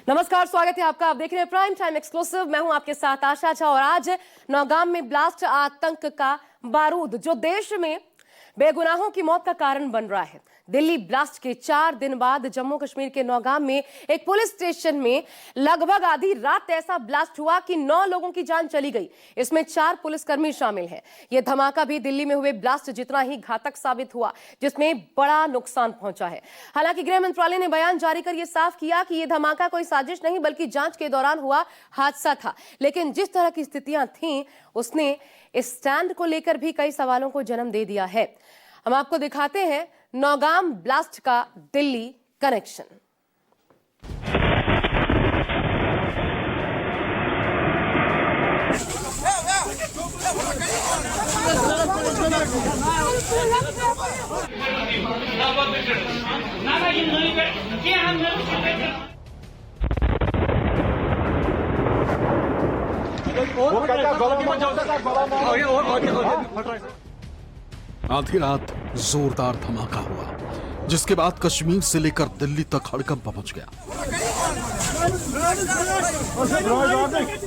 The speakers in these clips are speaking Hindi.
नमस्कार, स्वागत है आपका। आप देख रहे हैं प्राइम टाइम एक्सक्लूसिव। मैं हूं आपके साथ आशा झा। और आज नौगाम में ब्लास्ट, आतंक का बारूद जो देश में बेगुनाहों की मौत का कारण बन रहा है। दिल्ली ब्लास्ट के 4 दिन बाद जम्मू कश्मीर के नौगाम में एक पुलिस स्टेशन में लगभग आधी रात ऐसा ब्लास्ट हुआ कि 9 लोगों की जान चली गई। इसमें 4 पुलिसकर्मी शामिल हैं। यह धमाका भी दिल्ली में हुए ब्लास्ट जितना ही घातक साबित हुआ, जिसमें बड़ा नुकसान पहुंचा है। हालांकि गृह मंत्रालय ने बयान जारी कर यह साफ किया कि यह धमाका कोई साजिश नहीं बल्कि जांच के दौरान हुआ हादसा था। लेकिन जिस तरह की स्थितियां थीं, उसने इस स्टैंड को लेकर भी कई सवालों को जन्म दे दिया है। हम आपको दिखाते हैं नौगाम ब्लास्ट का दिल्ली कनेक्शन। आधी रात जोरदार धमाका हुआ, जिसके बाद कश्मीर से लेकर दिल्ली तक हड़कंप मच गया।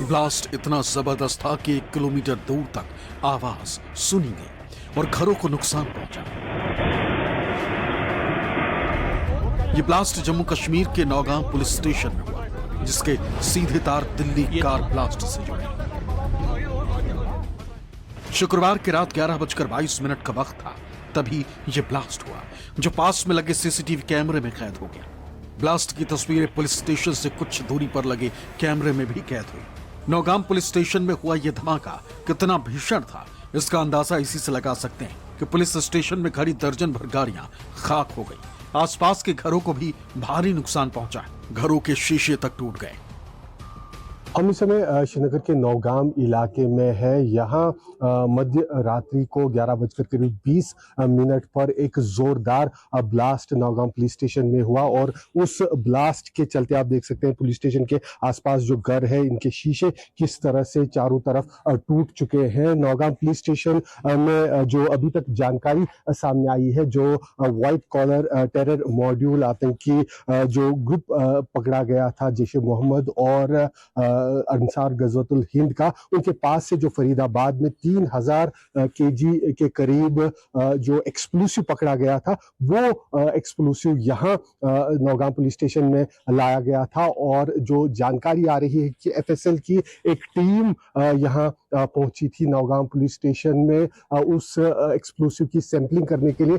ब्लास्ट इतना जबरदस्त था कि 1 किलोमीटर दूर तक आवाज सुनी गई और घरों को नुकसान पहुंचा। ये ब्लास्ट जम्मू कश्मीर के नौगाम पुलिस स्टेशन में हुआ, जिसके सीधे तार दिल्ली कार ब्लास्ट से जुड़े। शुक्रवार की रात 11:22 का वक्त था, तभी यह ब्लास्ट हुआ, जो पास में लगे सीसीटीवी कैमरे में कैद हो गया। ब्लास्ट की तस्वीरें पुलिस स्टेशन से कुछ दूरी पर लगे कैमरे में भी कैद हुई। नौगाम पुलिस स्टेशन में हुआ यह धमाका कितना भीषण था, इसका अंदाजा इसी से लगा सकते हैं कि पुलिस स्टेशन में खड़ी दर्जन भर गाड़ियां खाक हो गई। आसपास के घरों को भी भारी नुकसान पहुंचा। घरों के शीशे तक टूट गए। हम इस समय श्रीनगर के नौगाम इलाके में है। यहाँ मध्य रात्रि को 11:20 पर एक जोरदार ब्लास्ट नौगाम पुलिस स्टेशन में हुआ और उस ब्लास्ट के चलते आप देख सकते हैं पुलिस स्टेशन के आसपास जो घर है, इनके शीशे किस तरह से चारों तरफ टूट चुके हैं। नौगाम पुलिस स्टेशन में जो अभी तक जानकारी सामने आई है, जो व्हाइट कॉलर टेरर मॉड्यूल आतंकी जो ग्रुप पकड़ा गया था जैश ए मोहम्मद और अंसार गजवतुल हिंद का, उनके पास से जो फरीदाबाद में 3000 केजी के करीब जो एक्सप्लोसिव पकड़ा गया था, वो एक्सप्लोसिव यहाँ नौगाम पुलिस स्टेशन में लाया गया था। और जो जानकारी आ रही है कि एफएसएल की एक टीम यहाँ पहुंची थी नौगाम पुलिस स्टेशन में उस एक्सप्लोसिव की सैंपलिंग करने के लिए।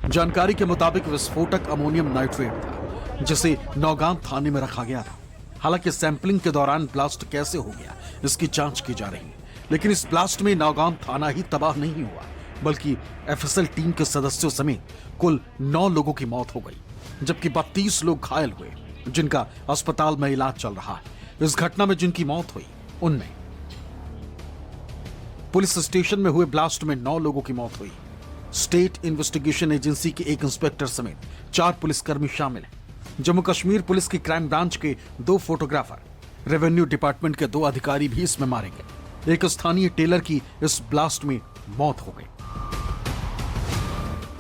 जानकारी के मुताबिक विस्फोटक अमोनियम नाइट्रेट था, जिसे नौगाम थाने में रखा गया था। हालांकि सैंपलिंग के दौरान ब्लास्ट कैसे हो गया, इसकी जांच की जा रही है। लेकिन इस ब्लास्ट में नौगाम थाना ही तबाह नहीं हुआ, बल्कि एफएसएल टीम के सदस्यों समेत कुल 9 लोगों की मौत हो गई, जबकि 32 लोग घायल हुए, जिनका अस्पताल में इलाज चल रहा है। इस घटना में जिनकी मौत हुई, उनमें पुलिस स्टेशन में हुए ब्लास्ट में 9 लोगों की मौत हुई। स्टेट इन्वेस्टिगेशन एजेंसी के एक इंस्पेक्टर समेत 4 पुलिसकर्मी शामिल हैं। जम्मू कश्मीर पुलिस की क्राइम ब्रांच के 2 फोटोग्राफर, रेवेन्यू डिपार्टमेंट के 2 अधिकारी भी इसमें मारे गए। एक स्थानीय टेलर की इस ब्लास्ट में मौत हो गई।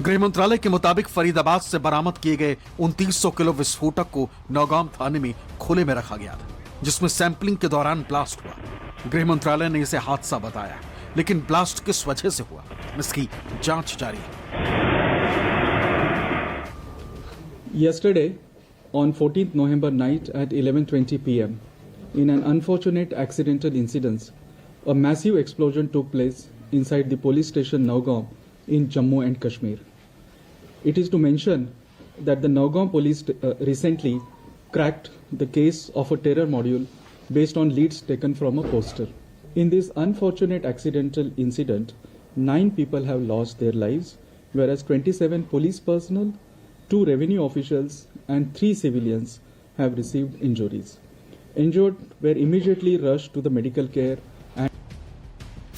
गृह मंत्रालय के मुताबिक फरीदाबाद से बरामद किए गए 2900 किलो विस्फोटक को नौगाम थाने में खुले में रखा गया था, जिसमें सैंपलिंग के दौरान ब्लास्ट हुआ। गृह मंत्रालय ने इसे हादसा बताया, लेकिन ब्लास्ट किस वजह से हुआ, इसकी जांच जारी है। Yesterday, on 14th November night at 11:20 p.m., in an unfortunate accidental incident, a massive explosion took place inside the police station Naugaon in Jammu and Kashmir. It is to mention that the Naugaon police recently cracked the case of a terror module based on leads taken from a poster. In this unfortunate accidental incident, 9 people have lost their lives, whereas 27 police personnel, 2 revenue officials and 3 civilians have received injuries. Injured were immediately rushed to the medical care and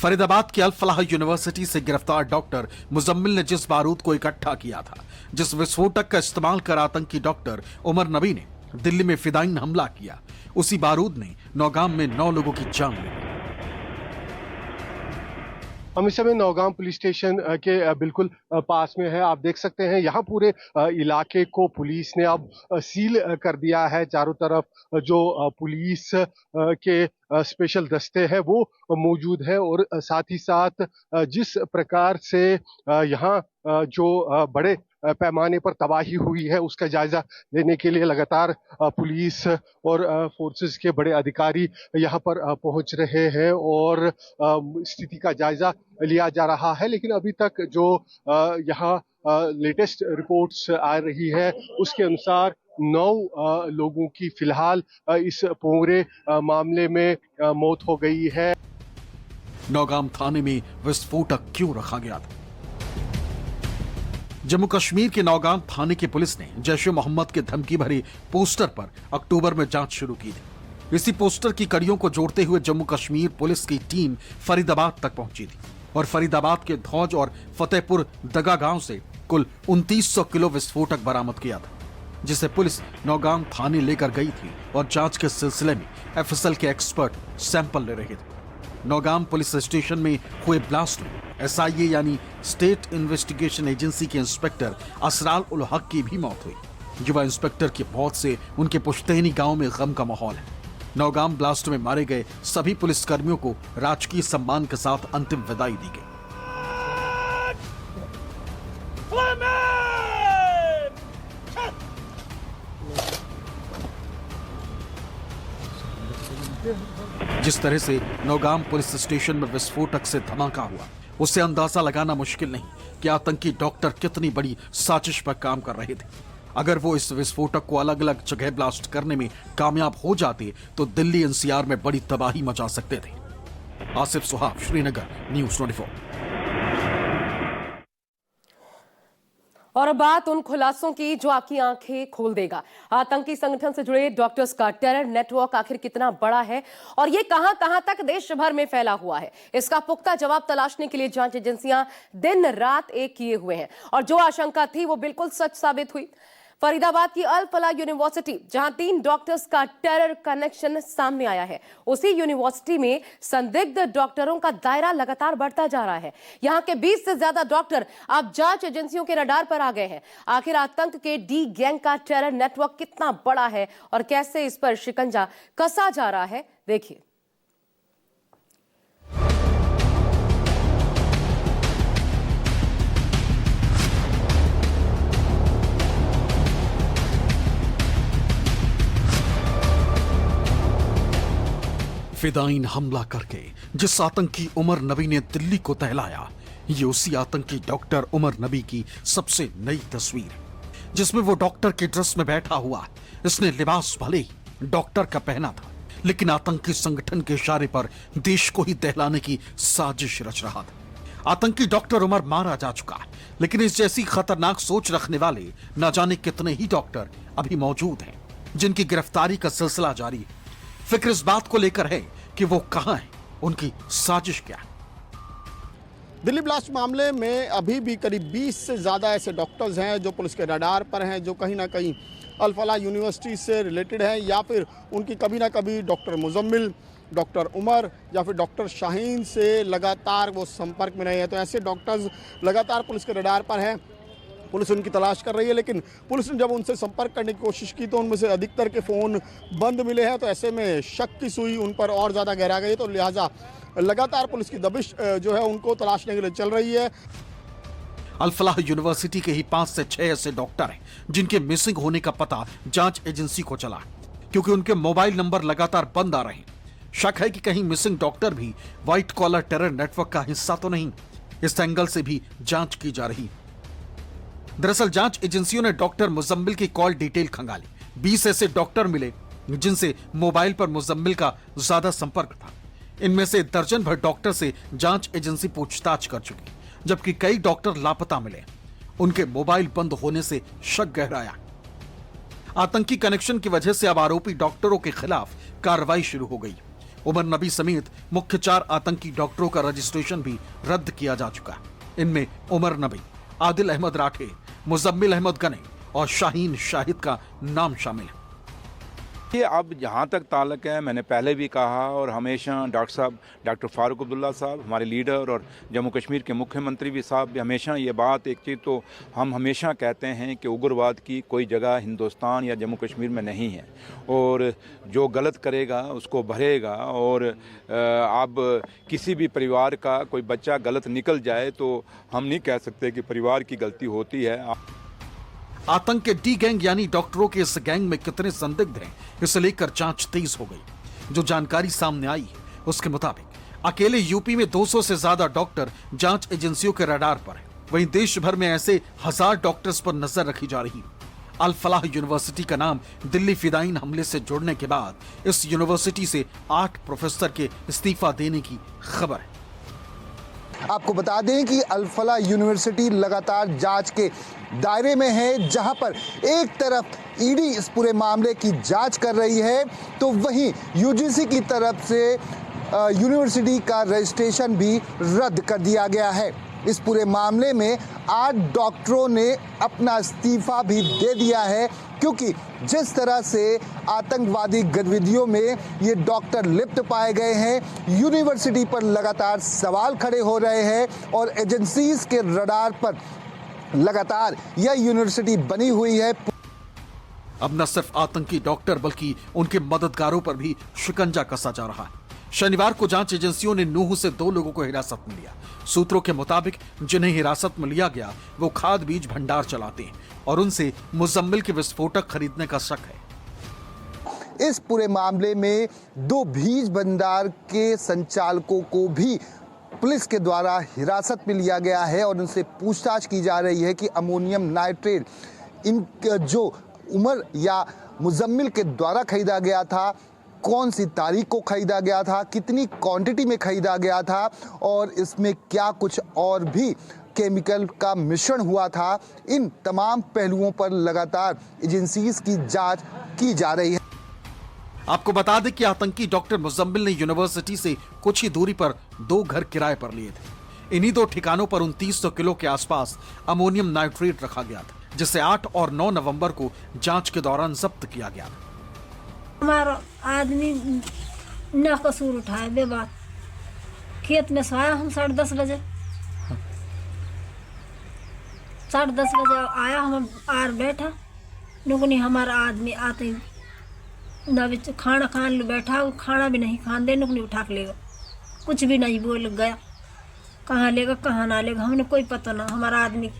Faridabad की अल फलाह यूनिवर्सिटी से गिरफ्तार डॉक्टर मुजम्मिल ने जिस बारूद को इकट्ठा किया था, जिस विस्फोटक का इस्तेमाल कर आतंकी डॉक्टर उमर नबी ने दिल्ली में फिदायीन हमला किया, उसी बारूद ने नौगाम में 9 लोगों की जान ली। हम इस समय नौगाम पुलिस स्टेशन के बिल्कुल पास में है। आप देख सकते हैं यहाँ पूरे इलाके को पुलिस ने अब सील कर दिया है। चारों तरफ जो पुलिस के स्पेशल दस्ते हैं वो मौजूद है और साथ ही साथ जिस प्रकार से यहाँ जो बड़े पैमाने पर तबाही हुई है उसका जायजा लेने के लिए लगातार पुलिस और फोर्सेस के बड़े अधिकारी यहाँ पर पहुंच रहे हैं और स्थिति का जायजा लिया जा रहा है। लेकिन अभी तक जो यहाँ लेटेस्ट रिपोर्ट्स आ रही है उसके अनुसार 9 लोगों की फिलहाल इस पूरे मामले में मौत हो गई है। नौगाम थाने में विस्फोटक क्यों रखा गया था? जम्मू कश्मीर के नौगाम थाने की पुलिस ने जैश-ए मोहम्मद के धमकी भरे पोस्टर पर अक्टूबर में जांच शुरू की थी। इसी पोस्टर की कड़ियों को जोड़ते हुए जम्मू कश्मीर पुलिस की टीम फरीदाबाद तक पहुंची थी और फरीदाबाद के धौज और फतेहपुर दगा गांव से कुल 2900 किलो विस्फोटक बरामद किया था, जिसे पुलिस नौगाम थाने लेकर गई थी और जांच के सिलसिले में एफएसएल के एक्सपर्ट सैंपल ले रहे थे। नौगाम पुलिस स्टेशन में हुए ब्लास्ट में एसआईए यानी स्टेट इन्वेस्टिगेशन एजेंसी के इंस्पेक्टर असरार उल हक की भी मौत हुई। युवा इंस्पेक्टर की मौत से उनके पुश्तैनी गांव में गम का माहौल है। नौगाम ब्लास्ट में मारे गए सभी पुलिसकर्मियों को राजकीय सम्मान के साथ अंतिम विदाई दी गई। जिस तरह से नौगाम पुलिस स्टेशन में विस्फोटक से धमाका हुआ, उससे अंदाजा लगाना मुश्किल नहीं कि आतंकी डॉक्टर कितनी बड़ी साजिश पर काम कर रहे थे। अगर वो इस विस्फोटक को अलग अलग जगह ब्लास्ट करने में कामयाब हो जाते तो दिल्ली एनसीआर में बड़ी तबाही मचा सकते थे। आसिफ सुहाब, श्रीनगर, न्यूज़ 24। और बात उन खुलासों की जो आपकी आंखें खोल देगा। आतंकी संगठन से जुड़े डॉक्टर्स का टेरर नेटवर्क आखिर कितना बड़ा है और ये कहां तक देश भर में फैला हुआ है, इसका पुख्ता जवाब तलाशने के लिए जांच एजेंसियां दिन रात एक किए हुए हैं और जो आशंका थी वो बिल्कुल सच साबित हुई। फरीदाबाद की अल फलाह यूनिवर्सिटी, जहां 3 डॉक्टर्स का टेरर कनेक्शन सामने आया है, उसी यूनिवर्सिटी में संदिग्ध डॉक्टरों का दायरा लगातार बढ़ता जा रहा है। यहां के 20 से ज्यादा डॉक्टर अब जांच एजेंसियों के रडार पर आ गए हैं। आखिर आतंक के डी गैंग का टेरर नेटवर्क कितना बड़ा है और कैसे इस पर शिकंजा कसा जा रहा है, देखिए। फिदाइन हमला करके जिस आतंकी उमर नबी ने दिल्ली को दहलाया, ये उसी आतंकी डॉक्टर उमर नबी की सबसे नई तस्वीर है, जिसमें वो डॉक्टर के ड्रेस में बैठा हुआ। इसने लिबास भले ही डॉक्टर का पहना था, लेकिन आतंकी संगठन के इशारे पर देश को ही दहलाने की साजिश रच रहा था। आतंकी डॉक्टर उमर मारा जा चुका, लेकिन इस जैसी खतरनाक सोच रखने वाले न जाने कितने ही डॉक्टर अभी मौजूद हैं, जिनकी गिरफ्तारी का सिलसिला जारी है। फिक्र इस बात को लेकर है कि वो कहां है, उनकी साजिश क्या है। दिल्ली ब्लास्ट मामले में अभी भी करीब 20 से ज़्यादा ऐसे डॉक्टर्स हैं जो पुलिस के रडार पर हैं, जो कहीं ना कहीं अल फलाह यूनिवर्सिटी से रिलेटेड हैं या फिर उनकी कभी ना कभी डॉक्टर मुजम्मिल, डॉक्टर उमर या फिर डॉक्टर शाहीन से लगातार वो संपर्क में रहे हैं। तो ऐसे डॉक्टर्स लगातार पुलिस के रडार पर हैं, पुलिस उनकी तलाश कर रही है। लेकिन पुलिस ने जब उनसे संपर्क करने की कोशिश की तो उनमें से अधिकतर के फ़ोन बंद मिले हैं। तो ऐसे में शक की सुई उन पर और ज़्यादा गहरा गई, तो लिहाजा लगातार पुलिस की दबिश जो है उनको तलाशने के लिए चल रही है। अल फलाह यूनिवर्सिटी के ही 5 से 6 ऐसे डॉक्टर हैं जिनके मिसिंग होने का पता जांच एजेंसी को चला, क्योंकि उनके मोबाइल नंबर लगातार बंद आ रहे हैं। शक है कि कहीं मिसिंग डॉक्टर भी व्हाइट कॉलर टेरर नेटवर्क का हिस्सा तो नहीं। इस एंगल से भी जांच की जा रही है। दरअसल जांच एजेंसियों ने डॉक्टर मुजम्मिल की कॉल डिटेल खंगाली। 20 ऐसे डॉक्टर मिले जिनसे मोबाइल पर मुजम्मिल का ज्यादा संपर्क था। इनमें से दर्जन भर डॉक्टर से जांच एजेंसी पूछताछ कर चुकी, जबकि कई डॉक्टर लापता मिले। उनके मोबाइल बंद होने से शक गहराया। आतंकी कनेक्शन की वजह से अब आरोपी डॉक्टरों के खिलाफ कार्रवाई शुरू हो गई। उमर नबी समेत मुख्य 4 आतंकी डॉक्टरों का रजिस्ट्रेशन भी रद्द किया जा चुका है। इनमें उमर नबी, आदिल अहमद राठे, मुजम्मिल अहमद गने और शाहीन शाहिद का नाम शामिल है। ये अब जहाँ तक ताल्लुक है, मैंने पहले भी कहा और हमेशा डॉक्टर साहब, डॉक्टर फारूक अब्दुल्ला साहब हमारे लीडर और जम्मू कश्मीर के मुख्यमंत्री भी साहब भी हमेशा ये बात, एक चीज़ तो हम हमेशा कहते हैं कि उग्रवाद की कोई जगह हिंदुस्तान या जम्मू कश्मीर में नहीं है और जो गलत करेगा उसको भरेगा। और अब किसी भी परिवार का कोई बच्चा गलत निकल जाए तो हम नहीं कह सकते कि परिवार की गलती होती है। आतंक के डी गैंग यानी डॉक्टरों के इस गैंग में कितने संदिग्ध हैं, इसे लेकर जांच तेज हो गई। जो जानकारी सामने आई उसके मुताबिक अकेले यूपी में 200 से ज्यादा डॉक्टर जांच एजेंसियों के रडार पर हैं। वहीं देश भर में ऐसे 1000 डॉक्टर्स पर नजर रखी जा रही है। अल फलाह यूनिवर्सिटी का नाम दिल्ली फिदाइन हमले से जुड़ने के बाद इस यूनिवर्सिटी से 8 प्रोफेसर के इस्तीफा देने की खबर है। आपको बता दें कि अल फलाह यूनिवर्सिटी लगातार जांच के दायरे में है, जहां पर एक तरफ ईडी इस पूरे मामले की जांच कर रही है तो वहीं यूजीसी की तरफ से यूनिवर्सिटी का रजिस्ट्रेशन भी रद्द कर दिया गया है। इस पूरे मामले में 8 डॉक्टरों ने अपना इस्तीफा भी दे दिया है, क्योंकि जिस तरह से आतंकवादी गतिविधियों में ये डॉक्टर लिप्त पाए गए हैं, यूनिवर्सिटी पर लगातार सवाल खड़े हो रहे हैं और एजेंसीज के रडार पर लगातार यह यूनिवर्सिटी बनी हुई है। अब न सिर्फ आतंकी डॉक्टर बल्कि उनके मददगारों पर भी शिकंजा कसा जा रहा है। शनिवार को जांच एजेंसियों ने नूह से 2 लोगों को हिरासत में लिया। सूत्रों के मुताबिक जिन्हें हिरासत में लिया गया वो खाद बीज भंडार चलाते हैं और उनसे मुजम्मिल के विस्फोटक खरीदने का शक है। इस पूरे मामले में 2 बीज भंडार के संचालकों को भी पुलिस के द्वारा हिरासत में लिया गया है और उनसे पूछताछ की जा रही है कि अमोनियम नाइट्रेट इन जो उमर या मुजम्मिल के द्वारा खरीदा गया था, कौन सी तारीख को खरीदा गया था, कितनी क्वांटिटी में खरीदा गया था और इसमें क्या कुछ और भी केमिकल का मिश्रण हुआ था। इन तमाम पहलुओं पर लगातार एजेंसीज की जांच की जा रही है। आपको बता दें कि आतंकी डॉक्टर मुजम्मिल ने यूनिवर्सिटी से कुछ ही दूरी पर 2 घर किराए पर लिए थे। इन्हीं 2 ठिकानों पर 2900 किलो के आसपास अमोनियम नाइट्रेट रखा गया था, जिसे 8 और 9 नवंबर को जांच के दौरान जब्त किया गया था। हमारा आदमी न कसूर उठाए बेबात, खेत में सोया हम 10:30 बजे, 10:30 बजे आया, हम आर बैठा नुकनी हमारा आदमी आते ही ना बिच खाना खान लो बैठा, वो खाना भी नहीं खान दे, नुकनी उठा के लेगा, कुछ भी नहीं बोल गया, कहाँ लेगा कहाँ ना लेगा हमने कोई पता ना हमारा आदमी।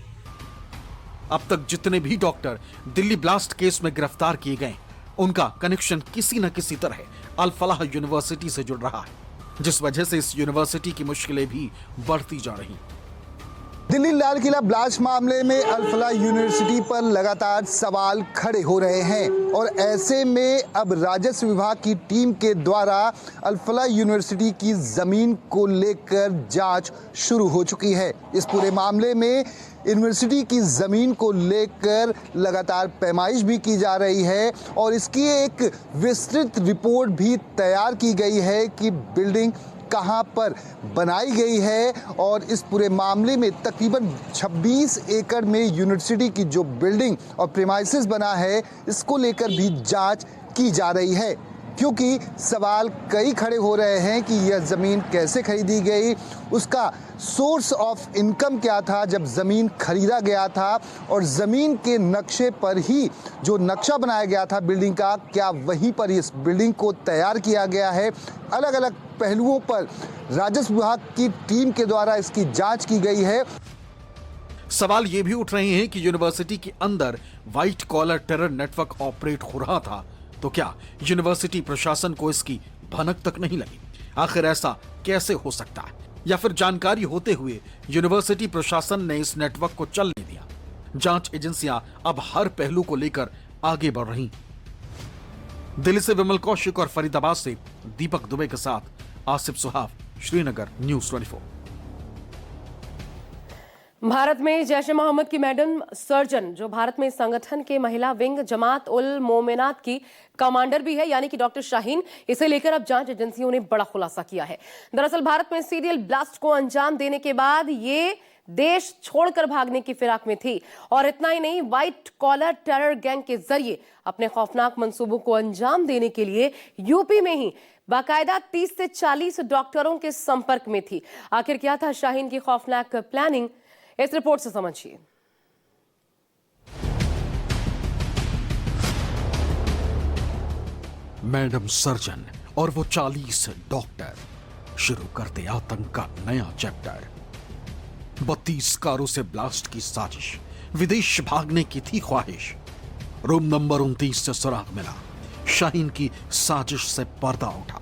अब तक जितने भी डॉक्टर दिल्ली ब्लास्ट केस में गिरफ्तार किए गए उनका कनेक्शन किसी न किसी तरह अल फलाह यूनिवर्सिटी से जुड़ रहा है, जिस वजह से इस यूनिवर्सिटी की मुश्किलें भी बढ़ती जा रही। दिल्ली लाल किला ब्लास्ट मामले में अल फलाह यूनिवर्सिटी पर लगातार सवाल खड़े हो रहे हैं और ऐसे में अब राजस्व विभाग की टीम के द्वारा अल फलाह यूनिवर्सिटी की जमीन को लेकर जांच शुरू हो चुकी है। इस पूरे मामले में यूनिवर्सिटी की ज़मीन को लेकर लगातार पैमाइश भी की जा रही है और इसकी एक विस्तृत रिपोर्ट भी तैयार की गई है कि बिल्डिंग कहां पर बनाई गई है और इस पूरे मामले में तकरीबन 26 एकड़ में यूनिवर्सिटी की जो बिल्डिंग और प्रीमाइसेस बना है, इसको लेकर भी जांच की जा रही है, क्योंकि सवाल कई खड़े हो रहे हैं कि यह ज़मीन कैसे खरीदी गई, उसका सोर्स ऑफ इनकम क्या था जब ज़मीन खरीदा गया था और ज़मीन के नक्शे पर ही जो नक्शा बनाया गया था बिल्डिंग का, क्या वहीं पर इस बिल्डिंग को तैयार किया गया है। अलग अलग पहलुओं पर राजस्व विभाग की टीम के द्वारा इसकी जांच की गई है। सवाल ये भी उठ रहे हैं कि यूनिवर्सिटी के अंदर white collar terror network operate हो रहा था, तो क्या यूनिवर्सिटी प्रशासन को इसकी भनक तक नहीं लगी? आखिर ऐसा कैसे हो सकता है? या फिर जानकारी होते हुए यूनिवर्सिटी प्रशासन ने इस नेटवर्क को चलने दिया? जांच एजेंसियां अब हर पहलू को लेकर आगे बढ़ रही। दिल्ली से विमल कौशिक और फरीदाबाद से दीपक दुबे के साथ आसिफ सुहाव, श्रीनगर, न्यूज़ 24। भारत में जैश ए मोहम्मद की मैडम सर्जन, जो भारत में संगठन के महिला विंग जमात उल मोमिनात की कमांडर भी है, यानी कि डॉक्टर शाहीन, इसे लेकर अब जांच एजेंसियों ने बड़ा खुलासा किया है। दरअसल भारत में सीरियल ब्लास्ट को अंजाम देने के बाद ये देश छोड़कर भागने की फिराक में थी। और इतना ही नहीं, व्हाइट कॉलर टेरर गैंग के जरिए अपने खौफनाक मंसूबों को अंजाम देने के लिए यूपी में ही बाकायदा 30 से 40 डॉक्टरों के संपर्क में थी। आखिर क्या था शाहीन की खौफनाक प्लानिंग, इस रिपोर्ट से समझिए। मैडम सर्जन और वो 40 डॉक्टर, शुरू करते आतंक का नया चैप्टर। 32 कारों से ब्लास्ट की साजिश, विदेश भागने की थी ख्वाहिश। रूम नंबर 29 से सुराग मिला, शाहीन की साजिश से पर्दा उठा।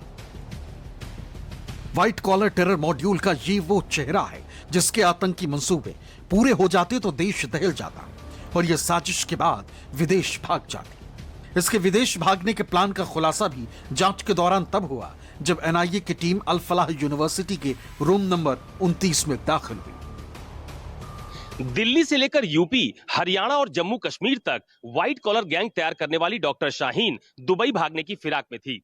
व्हाइट कॉलर टेरर मॉड्यूल का ये वो चेहरा है जिसके आतंकी मंसूबे पूरे हो जाते तो देश दहल जाता और यह साजिश के बाद विदेश भाग जाती। इसके विदेश भागने के प्लान का खुलासा भी जांच के दौरान तब हुआ जब एनआईए की टीम अल फलाह यूनिवर्सिटी के रूम नंबर 29 में दाखिल हुई। दिल्ली से लेकर यूपी, हरियाणा और जम्मू कश्मीर तक व्हाइट कॉलर गैंग तैयार करने वाली डॉक्टर शाहीन दुबई भागने की फिराक में थी।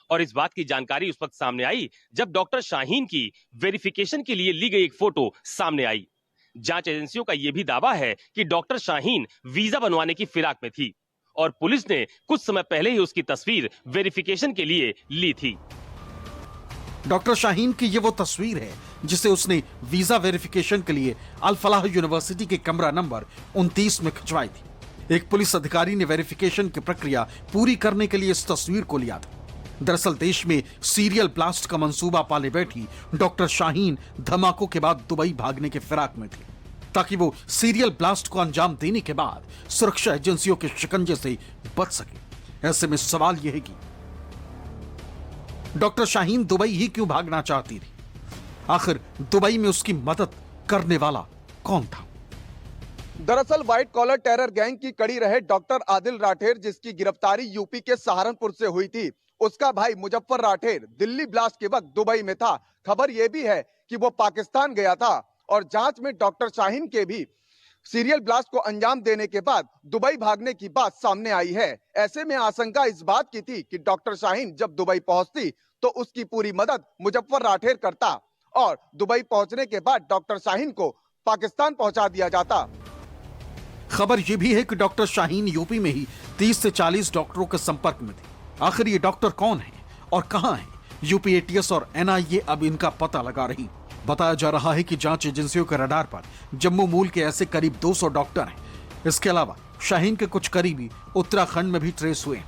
और इस बात की जानकारी उस वक्त सामने आई जब डॉक्टर शाहीन की वेरिफिकेशन के लिए ली गई एक फोटो सामने आई। जांच एजेंसियों का यह भी दावा है कि डॉक्टर शाहीन वीजा बनवाने की फिराक में थी और पुलिस ने कुछ समय पहले ही उसकी तस्वीर वेरिफिकेशन के लिए ली थी। डॉक्टर शाहीन की ये वो तस्वीर है जिसे उसने वीजा वेरिफिकेशन के लिए अल फलाह यूनिवर्सिटी के कमरा नंबर 29 में खिंचवाई थी। एक पुलिस अधिकारी ने वेरिफिकेशन की प्रक्रिया पूरी करने के लिए इस तस्वीर को लिया था। दरअसल देश में सीरियल ब्लास्ट का मंसूबा पाले बैठी डॉक्टर शाहीन धमाकों के बाद दुबई भागने के फिराक में थी ताकि वो सीरियल ब्लास्ट को अंजाम देने के बाद सुरक्षा एजेंसियों के शिकंजे से बच सके। ऐसे में सवाल यह है कि डॉक्टर शाहीन दुबई ही क्यों भागना चाहती थी? आखिर दुबई में उसकी मदद करने वाला कौन था? दरअसल व्हाइट कॉलर टेरर गैंग की कड़ी रहे डॉक्टर आदिल राठेर, जिसकी गिरफ्तारी यूपी के सहारनपुर से हुई थी। उसका भाई मुजफ्फर राठेर दिल्ली ब्लास्ट के वक्त दुबई में था। खबर यह भी है कि वो पाकिस्तान गया था और जांच में डॉक्टर शाहीन के भी सीरियल ब्लास्ट को अंजाम देने के बाद दुबई भागने की बात सामने आई है। ऐसे में आशंका इस बात की थी कि डॉक्टर शाहीन जब दुबई पहुंचती तो उसकी पूरी मदद मुजफ्फर राठेर करता और दुबई पहुंचने के बाद डॉक्टर शाहीन को पाकिस्तान पहुंचा दिया जाता। खबर यह भी है कि डॉक्टर शाहीन यूपी में ही 30 से 40 डॉक्टरों के संपर्क में थे। आखिर ये डॉक्टर कौन है और कहां है? यूपी एटीएस और एनआईए अब इनका पता लगा रही। बताया जा रहा है कि जांच एजेंसियों के रडार पर जम्मू मूल के ऐसे करीब 200 डॉक्टर हैं। इसके अलावा शाहीन के कुछ करीबी उत्तराखंड में भी ट्रेस हुए हैं।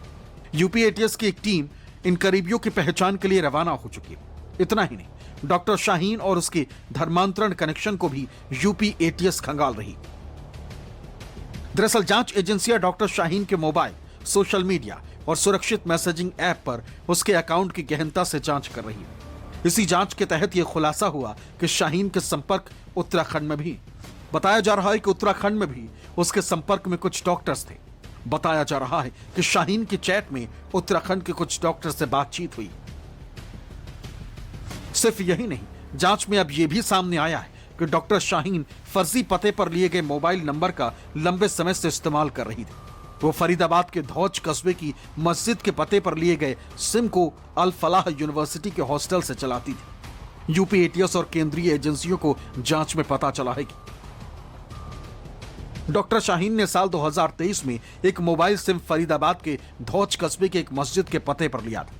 यूपी एटीएस की एक टीम इन करीबियों की पहचान के लिए रवाना हो चुकी है। इतना ही नहीं, डॉक्टर शाहीन और उसके धर्मांतरण कनेक्शन को भी यूपी एटीएस खंगाल रही। दरअसल जांच एजेंसियां डॉक्टर शाहीन के मोबाइल, सोशल मीडिया और सुरक्षित मैसेजिंग ऐप पर उसके अकाउंट की गहनता से जांच कर रही है। इसी जांच के तहत यह खुलासा हुआ कि शाहीन के संपर्क उत्तराखंड में भी। बताया जा रहा है कि उत्तराखंड में भी उसके संपर्क में कुछ डॉक्टर्स थे। बताया जा रहा है कि शाहीन की चैट में उत्तराखंड के कुछ डॉक्टर से बातचीत हुई। सिर्फ यही नहीं, जांच में अब यह भी सामने आया है कि डॉक्टर शाहीन फर्जी पते पर लिए गए मोबाइल नंबर का लंबे समय से इस्तेमाल कर रही थी। वो फरीदाबाद के धौच कस्बे की मस्जिद के पते पर लिए गए सिम को अल फलाह यूनिवर्सिटी के हॉस्टल से चलाती थी। यूपी एटीएस और केंद्रीय एजेंसियों को जांच में पता चला है कि डॉक्टर शाहीन ने साल 2023 में एक मोबाइल सिम फरीदाबाद के धौच कस्बे के एक मस्जिद के पते पर लिया था।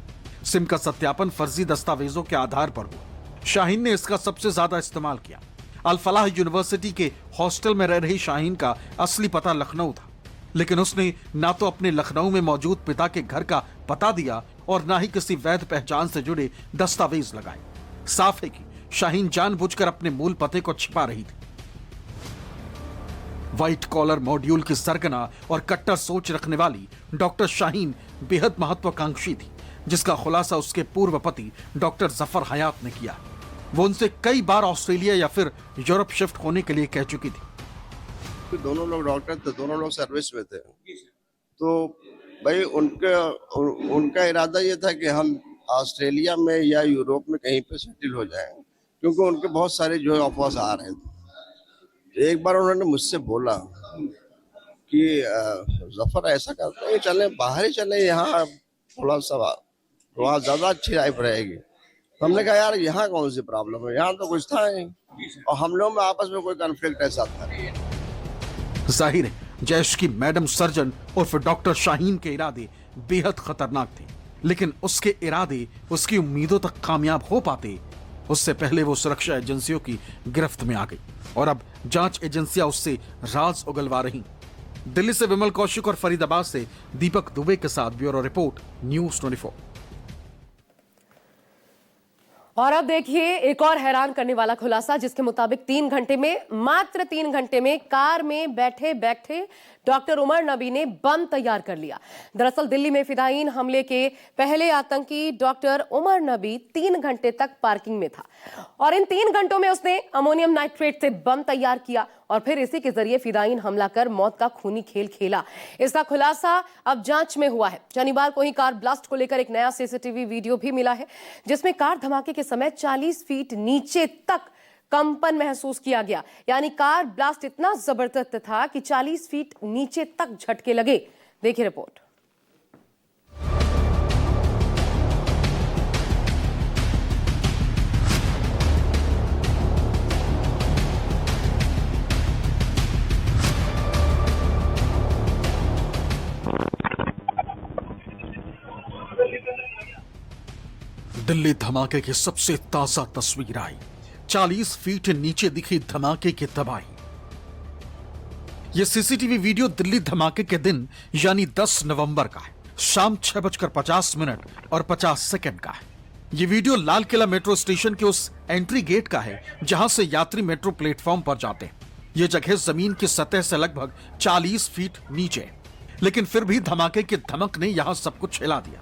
सिम का सत्यापन फर्जी दस्तावेजों के आधार पर हुआ। शाहीन ने इसका सबसे ज्यादा इस्तेमाल किया। अल फलाह यूनिवर्सिटी के हॉस्टल में रह रही शाहीन का असली पता लखनऊ था, लेकिन उसने ना तो अपने लखनऊ में मौजूद पिता के घर का पता दिया और ना ही किसी वैध पहचान से जुड़े दस्तावेज लगाए। साफ है कि शाहीन जानबूझकर अपने मूल पते को छिपा रही थी। व्हाइट कॉलर मॉड्यूल की सरगना और कट्टर सोच रखने वाली डॉक्टर शाहीन बेहद महत्वाकांक्षी थी, जिसका खुलासा उसके पूर्व पति डॉक्टर जफर हयात ने किया। वो उनसे कई बार ऑस्ट्रेलिया या फिर यूरोप शिफ्ट होने के लिए कह चुकी थी। दोनों लोग डॉक्टर थे, दोनों लोग सर्विस में थे, तो भाई उनका इरादा ये था कि हम ऑस्ट्रेलिया में या यूरोप में कहीं पे सेटल हो जाएं, क्योंकि उनके बहुत सारे जो ऑफर्स आ रहे थे। एक बार उन्होंने मुझसे बोला कि जफर ऐसा करते हैं, चले बाहर ही चले, यहाँ थोड़ा सा वहाँ ज़्यादा अच्छी लाइफ रहेगी। तो हमने कहा यार यहाँ कौन सी प्रॉब्लम है, यहाँ तो कुछ था नहीं, और हम लोग में आपस में कोई कॉन्फ्लिक्ट ऐसा था। जाहिर है जैश की मैडम सर्जन और फिर डॉक्टर शाहीन के इरादे बेहद खतरनाक थे, लेकिन उसके इरादे उसकी उम्मीदों तक कामयाब हो पाते उससे पहले वो सुरक्षा एजेंसियों की गिरफ्त में आ गई और अब जांच एजेंसियां उससे राज उगलवा रही। दिल्ली से विमल कौशिक और फरीदाबाद से दीपक दुबे के साथ ब्यूरो रिपोर्ट, न्यूज़ 24। और अब देखिए एक और हैरान करने वाला खुलासा, जिसके मुताबिक 3 घंटे में, मात्र 3 घंटे में कार में बैठे बैठे डॉक्टर उमर नबी ने बम तैयार कर लिया। दरअसल दिल्ली में फिदायीन हमले के पहले आतंकी डॉक्टर उमर नबी 3 घंटे तक पार्किंग में था और इन 3 घंटों में उसने अमोनियम नाइट्रेट से बम तैयार किया और फिर इसी के जरिए फिदायीन हमला कर मौत का खूनी खेल खेला। इसका खुलासा अब जांच में हुआ है। शनिवार को ही कार ब्लास्ट को लेकर एक नया सीसीटीवी वीडियो भी मिला है, जिसमें कार धमाके के समय 40 फीट नीचे तक कंपन महसूस किया गया। यानी कार ब्लास्ट इतना जबरदस्त था कि 40 फीट नीचे तक झटके लगे। देखिए रिपोर्ट। दिल्ली धमाके की सबसे ताजा तस्वीर आई। 40 फीट नीचे दिखी धमाके की तबाही। यह सीसीटीवी वीडियो दिल्ली धमाके के दिन यानी 10 नवंबर का है। शाम 6:50 और 50 सेकंड का है। यह video Lal Qila metro station के उस एंट्री गेट का है जहां से यात्री मेट्रो प्लेटफॉर्म पर जाते हैं। यह जगह जमीन की सतह से लगभग 40 फीट नीचे, लेकिन फिर भी धमाके की धमक ने यहां सब कुछ हिला दिया।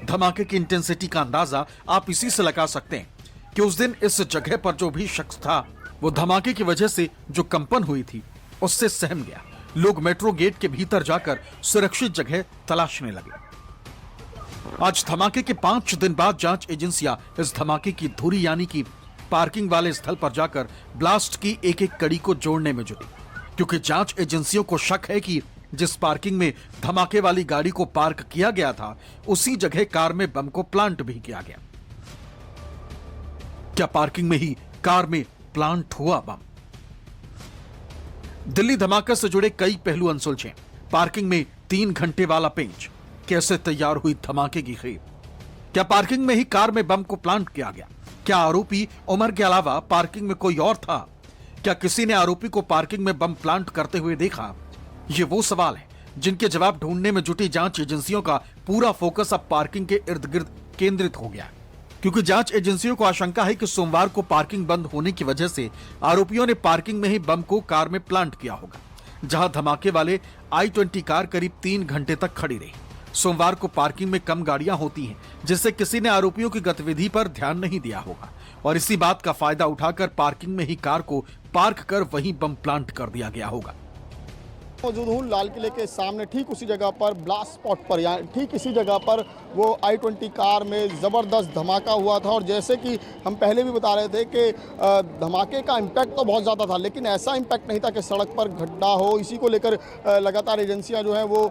धमाके की इंटेंसिटी का अंदाजा आप इसी से लगा सकते हैं कि उस दिन इस जगह पर जो भी शख्स था वो धमाके की वजह से जो कंपन हुई थी उससे सहम गया। लोग मेट्रो गेट के भीतर जाकर सुरक्षित जगह तलाशने लगे। आज धमाके के 5 दिन बाद जांच एजेंसियां इस धमाके की धुरी यानी कि पार्किंग वाले स्थल पर जाकर ब्लास्ट की एक एक कड़ी को जोड़ने में जुटी, क्योंकि जांच एजेंसियों को शक है कि जिस पार्किंग में धमाके वाली गाड़ी को पार्क किया गया था उसी जगह कार में बम को प्लांट भी किया गया। क्या पार्किंग में ही कार में प्लांट हुआ बम? दिल्ली धमाके से जुड़े कई पहलू अनसुलझे। पार्किंग में 3 घंटे वाला पेंच, कैसे तैयार हुई धमाके की खेप? क्या पार्किंग में ही कार में बम को प्लांट किया गया? क्या आरोपी उमर के अलावा पार्किंग में कोई और था? क्या किसी ने आरोपी को पार्किंग में बम प्लांट करते हुए देखा? ये वो सवाल है जिनके जवाब ढूंढने में जुटी जांच एजेंसियों का पूरा फोकस अब पार्किंग के इर्द गिर्द केंद्रित हो गया, क्योंकि जांच एजेंसियों को आशंका है कि सोमवार को पार्किंग बंद होने की वजह से आरोपियों ने पार्किंग में ही बम को कार में प्लांट किया होगा। जहां धमाके वाले i20 कार करीब 3 घंटे तक खड़ी रही। सोमवार को पार्किंग में कम गाड़ियां होती हैं, जिससे किसी ने आरोपियों की गतिविधि पर ध्यान नहीं दिया होगा और इसी बात का फायदा उठाकर पार्किंग में ही कार को पार्क कर वहीं बम प्लांट कर दिया गया होगा। मौजूद हूँ लाल किले के सामने, ठीक उसी जगह पर ब्लास्ट स्पॉट पर, यहाँ ठीक इसी जगह पर वो i20 कार में ज़बरदस्त धमाका हुआ था। और जैसे कि हम पहले भी बता रहे थे कि धमाके का इम्पैक्ट तो बहुत ज़्यादा था, लेकिन ऐसा इम्पैक्ट नहीं था कि सड़क पर गड्ढा हो। इसी को लेकर लगातार एजेंसियां जो है वो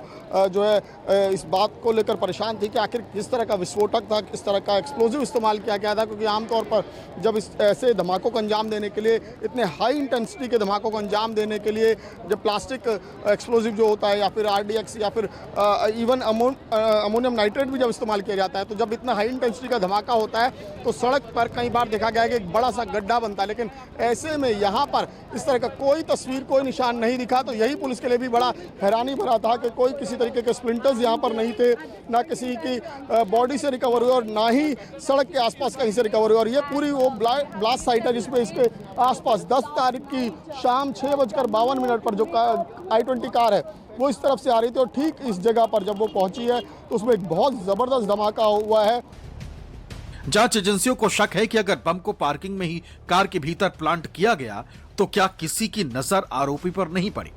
इस बात को लेकर परेशान थी कि आखिर किस तरह का विस्फोटक था, किस तरह का एक्सप्लोजिव इस्तेमाल किया गया था। क्योंकि आमतौर पर जब इस ऐसे धमाकों को अंजाम देने के लिए, इतने हाई इंटेंसिटी के धमाकों को अंजाम देने के लिए, जब प्लास्टिक एक्सप्लोजिव जो होता है या फिर RDX या फिर इवन अमोनियम नाइट्रेट भी जब इस्तेमाल किया जाता है, तो जब इतना हाई इंटेंसिटी का धमाका होता है तो सड़क पर कई बार देखा गया है कि एक बड़ा सा गड्ढा बनता है। लेकिन ऐसे में यहाँ पर इस तरह का कोई तस्वीर, कोई निशान नहीं दिखा। तो यही पुलिस के लिए भी बड़ा हैरानी भरा था कि कोई किसी तरीके के स्प्लिंटर्स यहाँ पर नहीं थे, ना किसी की बॉडी से रिकवर हुए और ना ही सड़क के आसपास कहीं से रिकवर हुए। और ये पूरी वो ब्लास्ट साइट है जिसमें इसके आसपास 10 तारीख की शाम 6:52 पर जो i20 कार है वो इस तरफ से आ रही थी और ठीक इस जगह पर जब वो पहुंची है तो उसमें एक बहुत जबरदस्त धमाका हुआ है। जांच एजेंसियों को शक है कि अगर बम को पार्किंग में ही कार के भीतर प्लांट किया गया तो क्या किसी की नजर आरोपी पर नहीं पड़ी?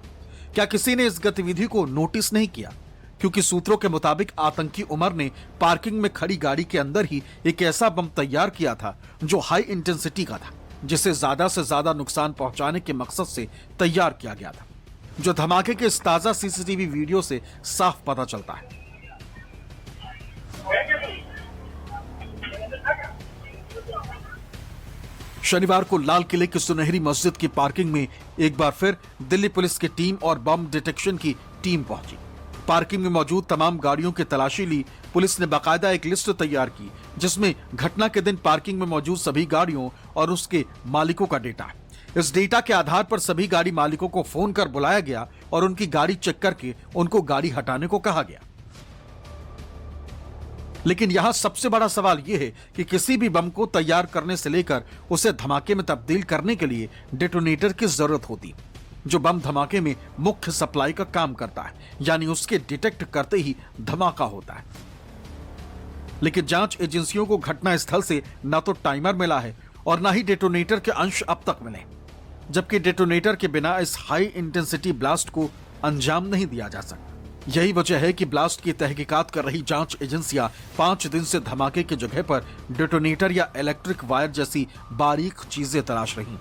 क्या किसी ने इस गतिविधि को नोटिस नहीं किया? क्योंकि सूत्रों के मुताबिक आतंकी उमर ने पार्किंग में खड़ी गाड़ी के अंदर ही एक ऐसा बम तैयार किया था जो हाई इंटेंसिटी का था, जिसे ज्यादा से ज्यादा नुकसान पहुंचाने के मकसद से तैयार किया गया था, जो धमाके के इस ताजा सीसीटीवी वीडियो से साफ पता चलता है। शनिवार को लाल किले की सुनहरी मस्जिद की पार्किंग में एक बार फिर दिल्ली पुलिस की टीम और बम डिटेक्शन की टीम पहुंची। पार्किंग में मौजूद तमाम गाड़ियों की तलाशी ली। पुलिस ने बाकायदा एक लिस्ट तैयार की जिसमें घटना के दिन पार्किंग में मौजूद सभी गाड़ियों और उसके मालिकों का डेटा है। इस डेटा के आधार पर सभी गाड़ी मालिकों को फोन कर बुलाया गया और उनकी गाड़ी चेक करके उनको गाड़ी हटाने को कहा गया। लेकिन यहां सबसे बड़ा सवाल यह है कि किसी भी बम को तैयार करने से लेकर उसे धमाके में तब्दील करने के लिए डेटोनेटर की जरूरत होती, जो बम धमाके में मुख्य सप्लाई का काम करता है, यानी उसके डिटेक्ट करते ही धमाका होता है। लेकिन जांच एजेंसियों को घटना स्थल से न तो टाइमर मिला है और न ही डेटोनेटर के अंश अब तक मिले, जबकि डेटोनेटर के बिना इस हाई इंटेंसिटी ब्लास्ट को अंजाम नहीं दिया जा सकता। यही वजह है कि ब्लास्ट की तहकीकात कर रही जांच एजेंसियां 5 दिन से धमाके की जगह पर डेटोनेटर या इलेक्ट्रिक वायर जैसी बारीक चीजें तलाश रही,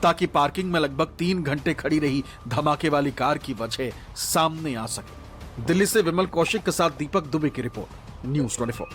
ताकि पार्किंग में लगभग 3 घंटे खड़ी रही धमाके वाली कार की वजह सामने आ सके। दिल्ली से विमल कौशिक के साथ दीपक दुबे की रिपोर्ट, न्यूज़ 24।